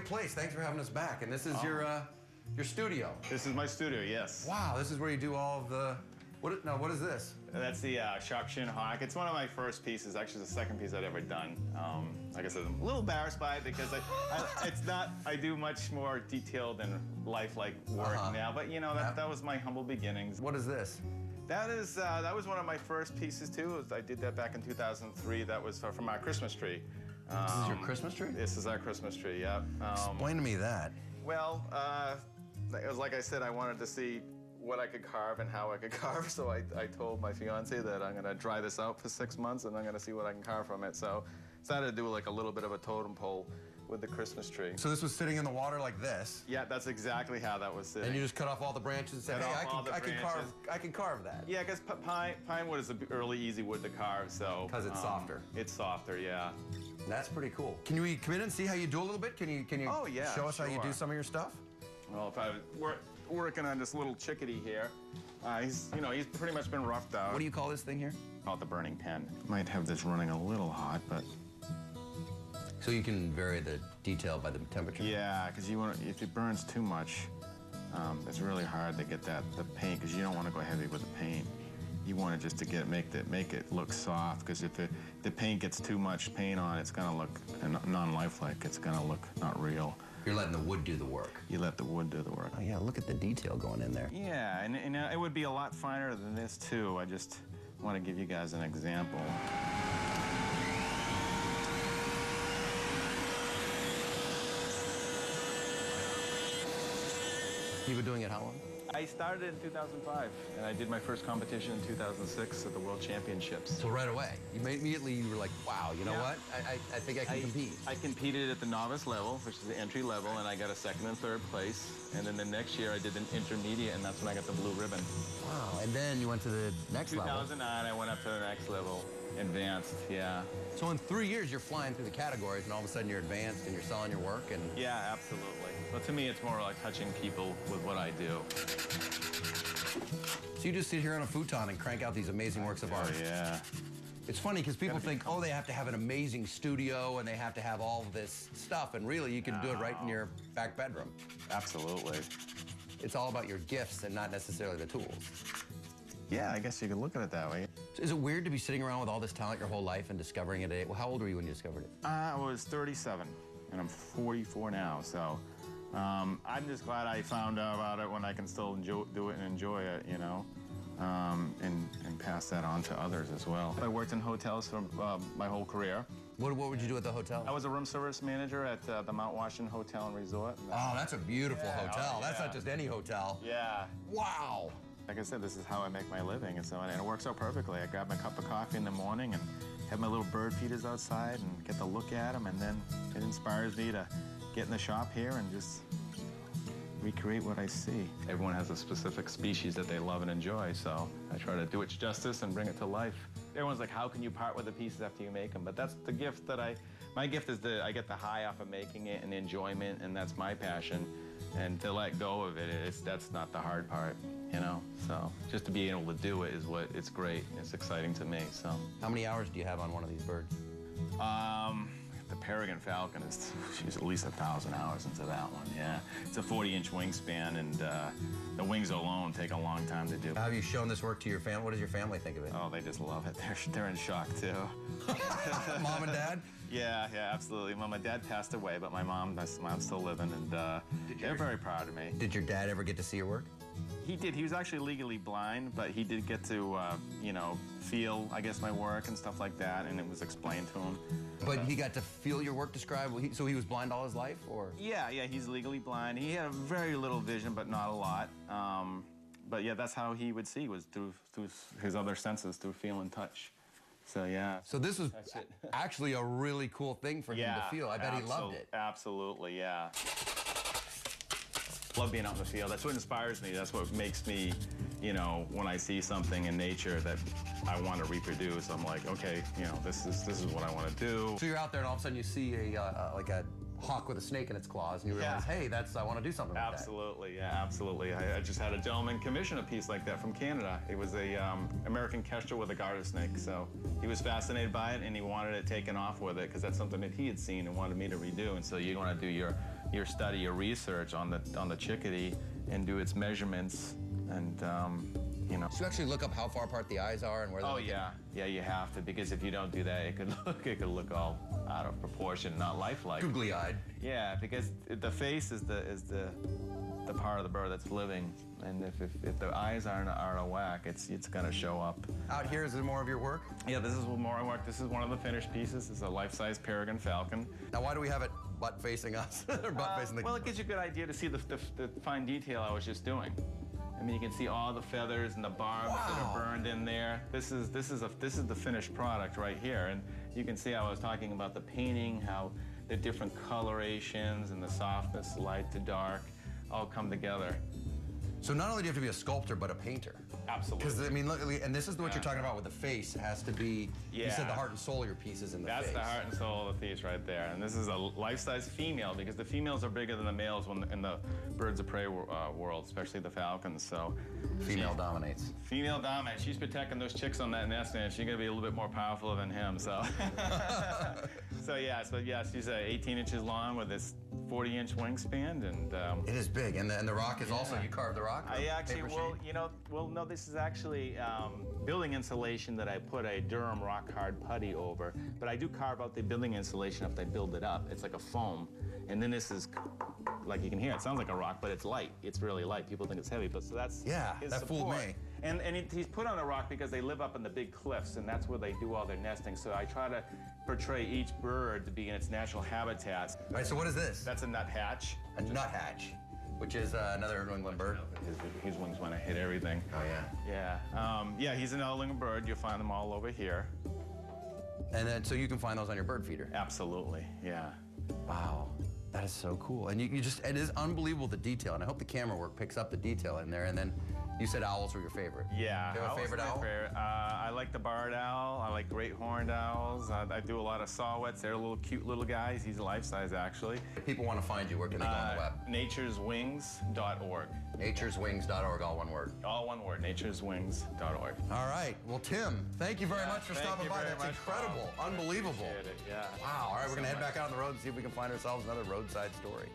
great place. Thanks for having us back. And this is your studio. This is my studio, yes. Wow, this is where you do all of the... What is this? That's the shark chin hawk. It's one of my first pieces. Actually, the second piece I'd ever done. Like I said, I'm a little embarrassed by it because I do much more detailed and lifelike work now. But you know, that was my humble beginnings. What is this? That was one of my first pieces too. I did that back in 2003. That was from our Christmas tree. This is your Christmas tree? This is our Christmas tree. Yeah. Explain to me that. Well, it was like I said, I wanted to see what I could carve and how I could carve, so I told my fiance that I'm gonna dry this out for 6 months and I'm gonna see what I can carve from it. So decided to do like a little bit of a totem pole with the Christmas tree. So this was sitting in the water like this? Yeah, that's exactly how that was sitting. And you just cut off all the branches and said, hey, I can carve that. Yeah, because pine wood is an early, easy wood to carve, so... Because it's softer. It's softer, yeah. That's pretty cool. Can we come in and see how you do a little bit? Can you oh, yeah, show us how you do some of your stuff? Well, if I were working on this little chickadee here, he's pretty much been roughed out. What do you call this thing here? Called the burning pen. Might have this running a little hot, but... So you can vary the detail by the temperature? Yeah, because if it burns too much, it's really hard to get the paint, because you don't want to go heavy with the paint. You want it just to make it look soft, because if the paint gets too much paint on, it's going to look non-lifelike. It's going to look not real. You're letting the wood do the work. You let the wood do the work. Oh, yeah, look at the detail going in there. Yeah, and it would be a lot finer than this, too. I just want to give you guys an example. You've been doing it how long? I started in 2005, and I did my first competition in 2006 at the World Championships. So right away, immediately you were like, wow, you know what? I think I can compete. I competed at the novice level, which is the entry level, and I got a second and third place. And then the next year I did an intermediate, and that's when I got the blue ribbon. Wow, and then you went to the next level. 2009, I went up to the next level, advanced, yeah. So in 3 years, you're flying through the categories, and all of a sudden you're advanced and you're selling your work, and... Yeah, absolutely. But to me, it's more like touching people with what I do. So you just sit here on a futon and crank out these amazing works of art. Oh, yeah. It's funny because people think, oh, they have to have an amazing studio and they have to have all this stuff, and really you can do it right in your back bedroom. Absolutely. It's all about your gifts and not necessarily the tools. Yeah, I guess you could look at it that way. So is it weird to be sitting around with all this talent your whole life and discovering it? Well, how old were you when you discovered it? I was 37, and I'm 44 now, so I'm just glad I found out about it when I can still do it and enjoy it, you know, and pass that on to others as well. I worked in hotels for my whole career. What would you do at the hotel? I was a room service manager at the Mount Washington Hotel and Resort. Oh, that's a beautiful hotel. Oh, that's not just any hotel. Yeah. Wow. Like I said, this is how I make my living, and so it works out perfectly. I grab my cup of coffee in the morning and have my little bird feeders outside and get to look at them, and then it inspires me to get in the shop here and just recreate what I see. Everyone has a specific species that they love and enjoy, so I try to do it justice and bring it to life. Everyone's like, how can you part with the pieces after you make them? But that's the gift that my gift is that I get the high off of making it and the enjoyment, and that's my passion. And to let go of it, that's not the hard part, you know? So just to be able to do it is it's great. It's exciting to me, so. How many hours do you have on one of these birds? The peregrine falcon she's at least 1,000 hours into that one, yeah. It's a 40-inch wingspan, and the wings alone take a long time to do. Have you shown this work to your family? What does your family think of it? Oh, they just love it. They're in shock, too. Mom and Dad? Yeah, absolutely. Well, my dad passed away, but my mom's still living, and they're very proud of me. Did your dad ever get to see your work? He did. He was actually legally blind, but he did get to, you know, feel, I guess, my work and stuff like that, and it was explained to him. But he got to feel your work described? So he was blind all his life, or? Yeah, he's legally blind. He had a very little vision, but not a lot. But yeah, that's how he would see, was through his other senses, through feel and touch. So yeah. So this was actually a really cool thing for him to feel. I bet he loved it. Absolutely, yeah. Love being out in the field. That's what inspires me. That's what makes me, you know, when I see something in nature that I want to reproduce, I'm like, okay, you know, this is what I want to do. So you're out there and all of a sudden you see like a hawk with a snake in its claws, and you realize, hey, I want to do something like that. Absolutely, yeah, absolutely. I just had a gentleman commission a piece like that from Canada. It was a American kestrel with a garter snake, so he was fascinated by it, and he wanted it taken off with it, because that's something that he had seen and wanted me to redo. And so you want to do your your study, your research on the chickadee and do its measurements and, you know. So you actually look up how far apart the eyes are and where they're looking? Yeah, you have to, because if you don't do that, it could look all out of proportion, not lifelike. Googly-eyed. Yeah, because the face is the part of the bird that's living, and if the eyes aren't a whack, it's gonna show up. Out here, is there more of your work? Yeah, this is more work. This is one of the finished pieces. This is a life-size peregrine falcon. Now, why do we have it butt facing us or butt facing the? Well, it gives you a good idea to see the fine detail I was just doing. I mean, you can see all the feathers and the barbs that are burned in there. This is the finished product right here, and you can see how I was talking about the painting, how the different colorations and the softness, light to dark, all come together. So not only do you have to be a sculptor, but a painter. Absolutely. Because, I mean, look, and this is what you're talking about with the face. It has to be, you said the heart and soul of your piece is in the face. That's the heart and soul of the piece right there. And this is a life-size female, because the females are bigger than the males in the birds of prey world, especially the falcons. So female dominates. Female dominates. She's protecting those chicks on that nest, and she's going to be a little bit more powerful than him. So, so yeah, she's 18 inches long with this 40-inch wingspan, and it is big. And the rock is also, you carved the rock? I actually, no, this is actually building insulation that I put a Durham rock hard putty over, but I do carve out the building insulation after I build it up. It's like a foam, and then this is, like you can hear, it sounds like a rock, but it's light. It's really light. People think it's heavy, but so that's his that support. fooled me. And he's put on a rock because they live up in the big cliffs, and that's where they do all their nesting. So I try to portray each bird to be in its natural habitat. All right, so what is this? That's a nuthatch. A nuthatch, which is another New England bird. His wings want to hit everything. Oh, yeah. Yeah, he's another New England bird. You'll find them all over here. And then, so you can find those on your bird feeder? Absolutely, yeah. Wow, that is so cool. And you just, it is unbelievable, the detail. And I hope the camera work picks up the detail in there. And then you said owls were your favorite. Yeah. Do you have a favorite owl? I like the barred owl. I like great horned owls. I do a lot of saw-whets. They're little cute little guys. He's life-size, actually. If people want to find you, where can they go on the web? natureswings.org. natureswings.org, all one word. All one word, natureswings.org. All right. Well, Tim, thank you very much for stopping by. That's much, incredible. Paul. Unbelievable. Appreciate it, yeah. Wow. All right, we're going to head back out on the road and see if we can find ourselves another roadside story.